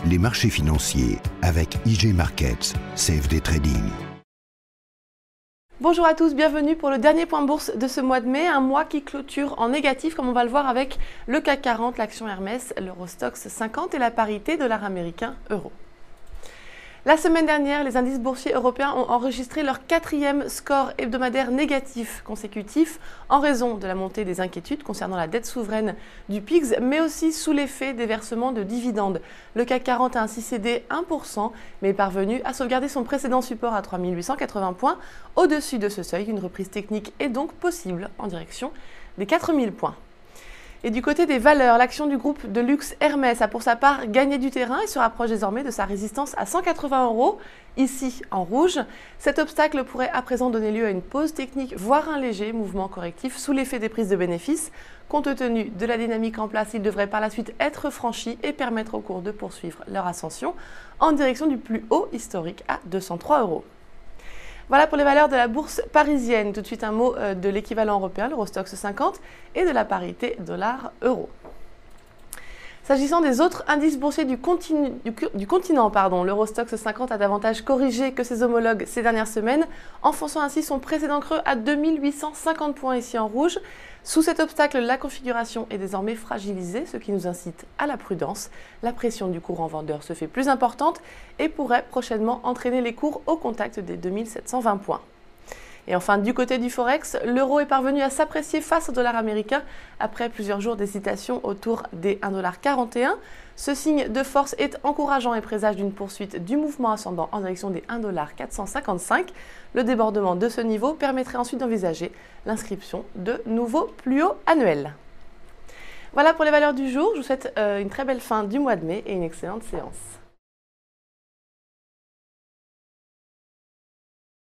les marchés financiers avec IG Markets, CFD Trading. Bonjour à tous, bienvenue pour le dernier point bourse de ce mois de mai, un mois qui clôture en négatif comme on va le voir avec le CAC 40, l'action Hermès, l'Eurostoxx 50 et la parité dollar américain euro. La semaine dernière, les indices boursiers européens ont enregistré leur 4e score hebdomadaire négatif consécutif en raison de la montée des inquiétudes concernant la dette souveraine du PIGS, mais aussi sous l'effet des versements de dividendes. Le CAC 40 a ainsi cédé 1%, mais est parvenu à sauvegarder son précédent support à 3880 points. Au-dessus de ce seuil, une reprise technique est donc possible en direction des 4000 points. Et du côté des valeurs, l'action du groupe de luxe Hermès a pour sa part gagné du terrain et se rapproche désormais de sa résistance à 180 €, ici en rouge. Cet obstacle pourrait à présent donner lieu à une pause technique, voire un léger mouvement correctif sous l'effet des prises de bénéfices. Compte tenu de la dynamique en place, il devrait par la suite être franchi et permettre au cours de poursuivre leur ascension en direction du plus haut historique à 203 €. Voilà pour les valeurs de la bourse parisienne. Tout de suite un mot de l'équivalent européen, l'Eurostoxx 50, et de la parité dollar-euro. S'agissant des autres indices boursiers du continent, l'Eurostoxx 50 a davantage corrigé que ses homologues ces dernières semaines, enfonçant ainsi son précédent creux à 2850 points ici en rouge. Sous cet obstacle, la configuration est désormais fragilisée, ce qui nous incite à la prudence. La pression du courant vendeur se fait plus importante et pourrait prochainement entraîner les cours au contact des 2720 points. Et enfin, du côté du Forex, l'euro est parvenu à s'apprécier face au dollar américain après plusieurs jours d'hésitation autour des 1,41 $. Ce signe de force est encourageant et présage d'une poursuite du mouvement ascendant en direction des 1,455 $. Le débordement de ce niveau permettrait ensuite d'envisager l'inscription de nouveaux plus hauts annuels. Voilà pour les valeurs du jour. Je vous souhaite une très belle fin du mois de mai et une excellente séance.